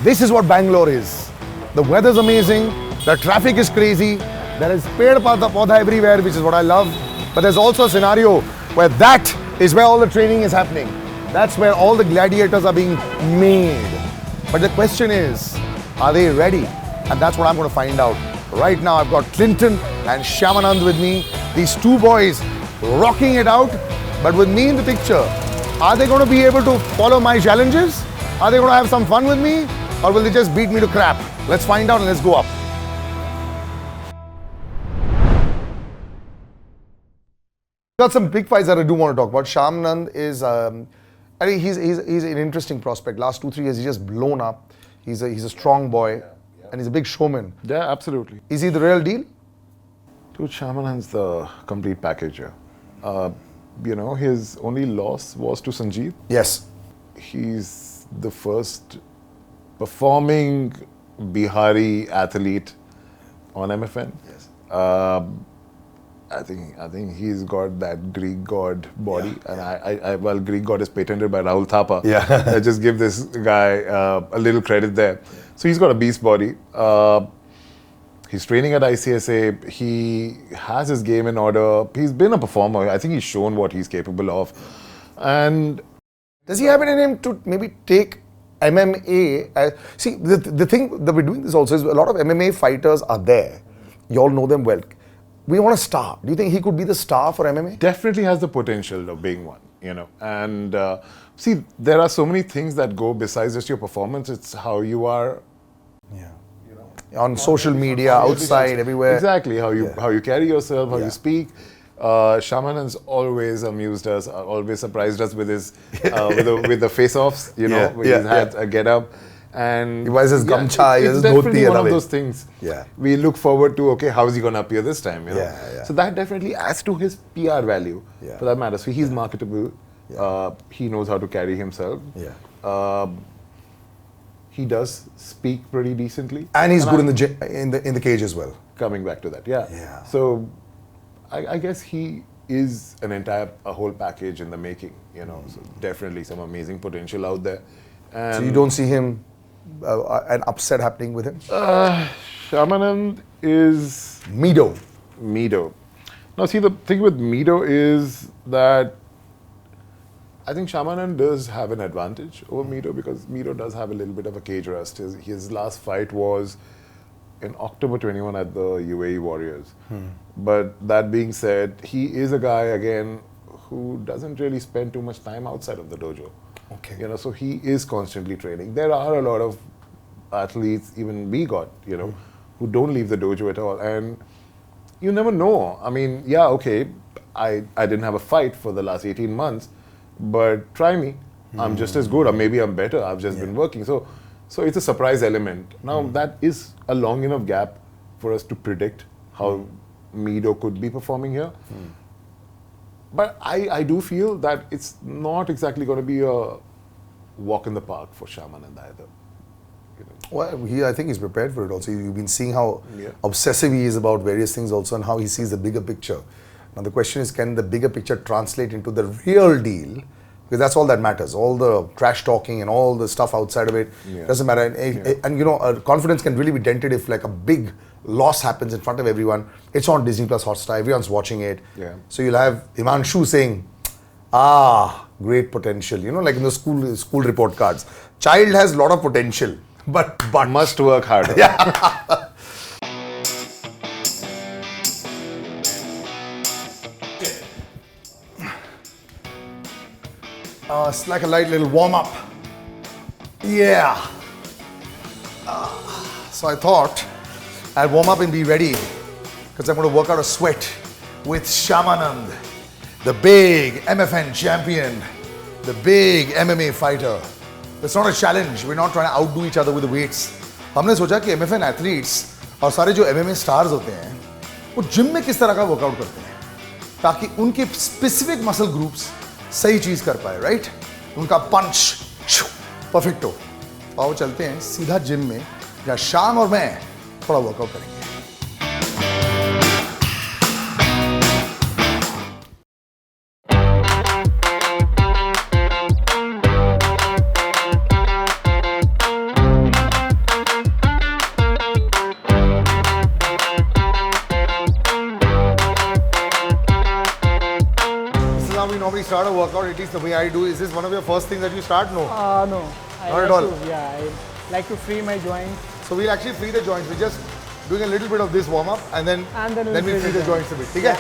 This is what Bangalore is. The weather's amazing, the traffic is crazy, there is ped paudha everywhere, which is what I love. But there's also a scenario where that is where all the training is happening. That's where all the gladiators are being made. But the question is, are they ready? And that's what I'm going to find out. Right now I've got Clinton and Shyamanand with me. These two boys rocking it out, but with me in the picture. Are they going to be able to follow my challenges? Are they going to have some fun with me? Or will they just beat me to crap? Let's find out and let's go up. Got some big fights that I do want to talk about. Shyamanand is, I think he's an interesting prospect. Last 2-3 years, he's just blown up. He's a strong boy, and he's a big showman. Yeah, absolutely. Is he the real deal? Dude, Shyamanand's the complete package here. His only loss was to Sanjeev. Yes. He's the first performing Bihari athlete on MFN. Yes. I think he's got that Greek god body, and I Greek god is patented by Rahul Thapa. Yeah. I just give this guy a little credit there. So he's got a beast body. He's training at ICSA. He has his game in order. He's been a performer. I think he's shown what he's capable of. And does he have it in him to maybe take MMA? See, the thing that we're doing this also is a lot of MMA fighters are there. You all know them well. We want a star. Do you think he could be the star for MMA? Definitely has the potential of being one, And see, there are so many things that go besides just your performance. It's how you are. Yeah. On social media, outside, everywhere. Exactly, how you carry yourself, how you speak. Shyamanand's always amused us, always surprised us with his with the face-offs, with his hat, get-up. And he wears his gamcha, it's definitely one of those things. Yeah. We look forward to, okay, how is he going to appear this time? Yeah. So that definitely adds to his PR value, for that matter. So he's marketable. Yeah. He knows how to carry himself. Yeah. He does speak pretty decently. And he's good in the cage as well. Coming back to that, yeah. So I guess he is a whole package in the making, So definitely some amazing potential out there. And so you don't see him an upset happening with him? Shyamanand is Mido. Now see, the thing with Mido is that I think Shyamanand does have an advantage over Mido because Mido does have a little bit of a cage rust. His last fight was in October 21 at the UAE Warriors. But that being said, he is a guy again who doesn't really spend too much time outside of the dojo. Okay. So he is constantly training. There are a lot of athletes, even we got, who don't leave the dojo at all. And you never know. I mean, I didn't have a fight for the last 18 months, but try me. I'm just as good, or maybe I'm better. I've just been working. So it's a surprise element. Now, that is a long enough gap for us to predict how Mido could be performing here. But I do feel that it's not exactly going to be a walk in the park for Shyamanand either. Well, I think he's prepared for it also. You've been seeing how obsessive he is about various things also and how he sees the bigger picture. Now the question is, can the bigger picture translate into the real deal? Because that's all that matters. All the trash talking and all the stuff outside of it doesn't matter. And confidence can really be dented if like a big loss happens in front of everyone. It's on Disney Plus Hotstar. Everyone's watching it. Yeah. So you'll have Himanshu saying, great potential. Like in the school report cards. Child has a lot of potential, but must work harder. It's like a light little warm-up. Yeah. So I thought I'll warm up and be ready because I'm going to work out a sweat with Shyamanand, the big MFN champion, the big MMA fighter. It's not a challenge. We're not trying to outdo each other with the weights. हमने सोचा कि MFN athletes और सारे जो MMA stars होते हैं वो gym में किस तरह का वर्कआउट करते हैं ताकि उनके स्पेसिफिक मसल ग्रुप्स सही चीज कर पाए, राइट? उनका पंच परफेक्ट हो। आओ चलते हैं सीधा जिम में जहाँ शाम और मैं थोड़ा वर्कआउट करेंगे। normally start a workout, at least the way I do, is this one of your first things that you start? No. No. Not at all. I like to free my joints. So we'll actually free the joints. We're just doing a little bit of this warm up and then we'll free the joints a bit. Okay?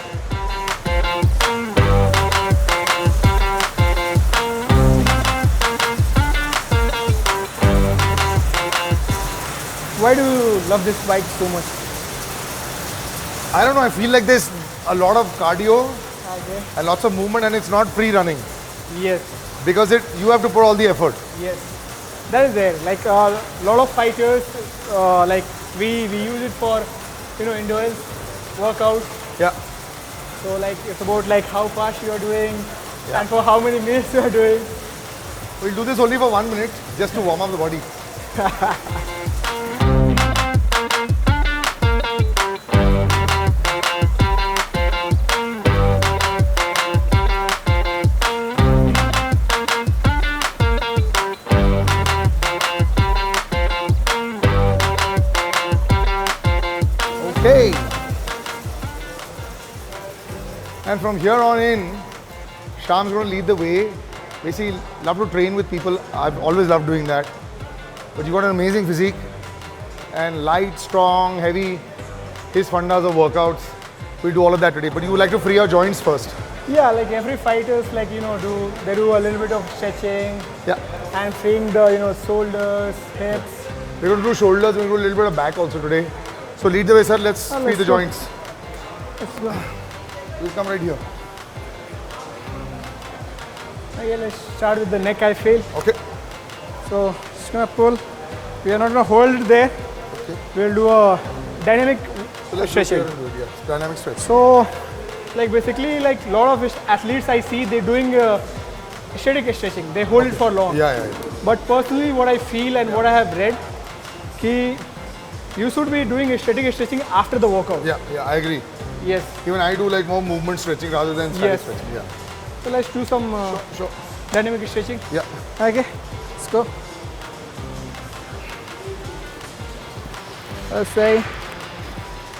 Why do you love this bike so much? I don't know, I feel like there's a lot of cardio Okay. and lots of movement and it's not free running Yes. because you have to put all the effort. Yes. That is there. Like a lot of fighters, like we use it for endurance workout. Yeah. So like it's about like how fast you are doing and for how many minutes you are doing. We'll do this only for 1 minute just to warm up the body. Okay. And from here on in, Shyam's going to lead the way. Basically, love to train with people. I've always loved doing that. But you got an amazing physique and light, strong, heavy. His fundas of workouts. We'll do all of that today. But you would like to free your joints first. Yeah, like every fighters like do a little bit of stretching. Yeah. And freeing the shoulders, hips. We're going to do shoulders. We're going to do a little bit of back also today. So lead the way, sir. Let's free the joints. Let's go. We'll come right here. Okay, let's start with the neck, I feel. Okay. So just gonna pull. We are not gonna hold it there. Okay. We'll do a dynamic So let's stretching. do it, yeah. Dynamic stretch. So like basically like a lot of athletes I see they're doing static stretching. They hold it for long. Yeah. But personally what I feel and what I have read, you should be doing a static stretching after the workout. Yeah, I agree. Yes. Even I do like more movement stretching rather than static stretching. Yeah. So let's do some Sure. dynamic stretching. Yeah. Okay, let's go. Let's say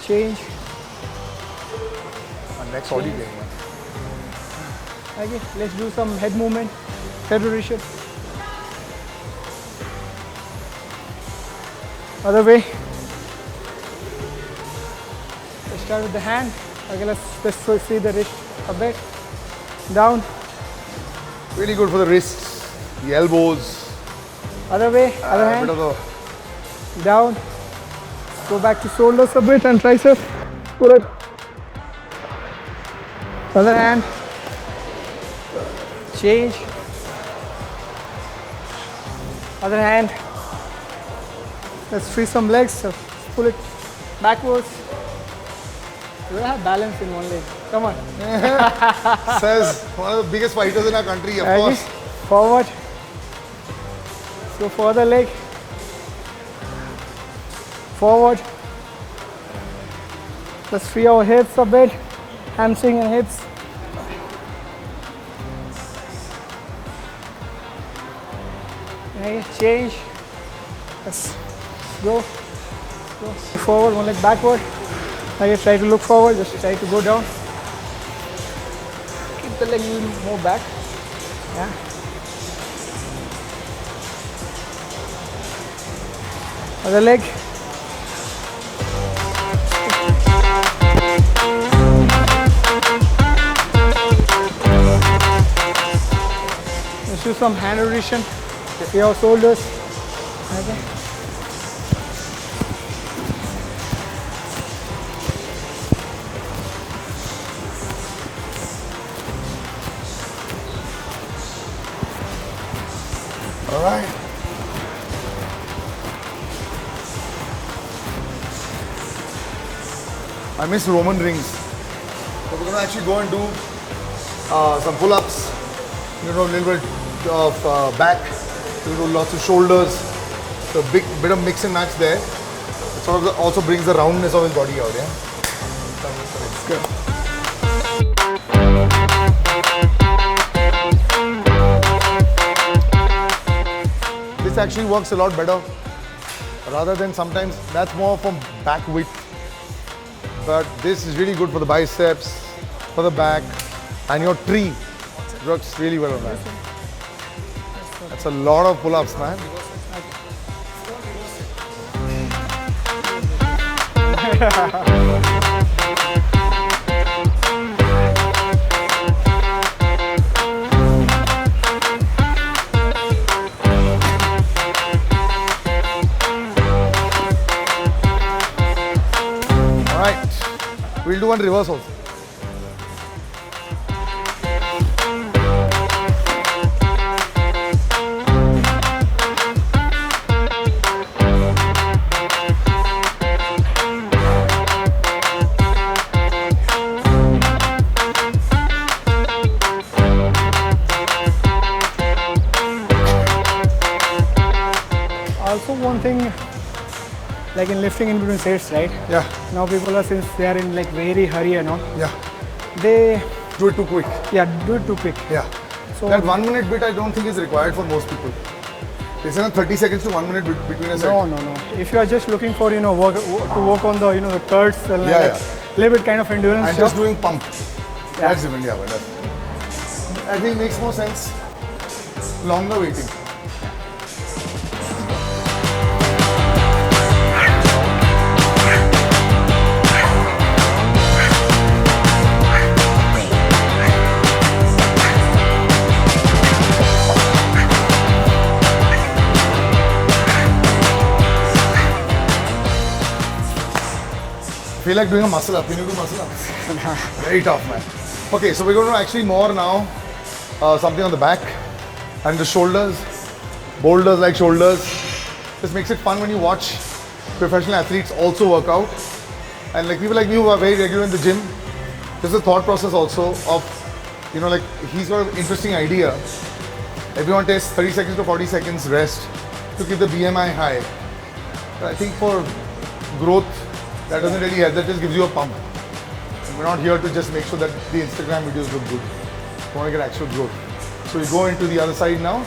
change. And next body playing. Okay, let's do some head movement, head rotation. Other way. Let's start with the hand. Okay, let's see the wrist a bit. Down. Really good for the wrists, the elbows. Other way, other A hand. bit of Down. Go back to shoulders a bit and tricep. Pull it. Other hand. Change. Other hand. Let's free some legs. So pull it backwards. You don't have balance in one leg. Come on. says one of the biggest fighters in our country, of Okay. course. Forward. Go for the leg. Forward. Let's free our hips a bit. Hamstring and hips. Okay, change. Let's go. Forward, one leg backward. Okay, try to look forward, just try to go down. Keep the leg a little more back. Yeah. Other leg. Let's do some hand rotation. See our shoulders. Okay. All right. I miss Roman rings. So we're going to actually go and do some pull-ups. A little bit of back. We're going to do lots of shoulders. So big bit of mix and match there. It sort of also brings the roundness of his body out. Yeah. Let's go. This actually works a lot better rather than sometimes that's more from back width. But this is really good for the biceps, for the back, and your tree. works really well on that. That's a lot of pull-ups, man. Alright, we'll do one reverse also. Also one thing, like in lifting in between sets, right? Yeah, Now people are, since they are in like very hurry and all, yeah. they Do it too quick. do it too quick. Yeah. So That 1 minute bit I don't think is required for most people. They say 30 seconds to 1 minute between a set. no. If you are just looking for to work on the the curves and Yeah, like little bit kind of endurance And stuff, just doing pump. Yeah. That's different, yeah. But I think makes more sense. Longer waiting. Feel like doing a muscle up. Can you do muscle up? Very tough, man. Okay, so we're going to actually more now. Something on the back and the shoulders. Boulders like shoulders. This makes it fun when you watch professional athletes also work out. And like people like me who are very regular in the gym, there's a thought process also of, like he's got an interesting idea. Everyone takes 30 seconds to 40 seconds rest to keep the BMI high. But I think for growth, that doesn't really help, that just gives you a pump. And we're not here to just make sure that the Instagram videos look good. We want to get actual growth. So we go into the other side now.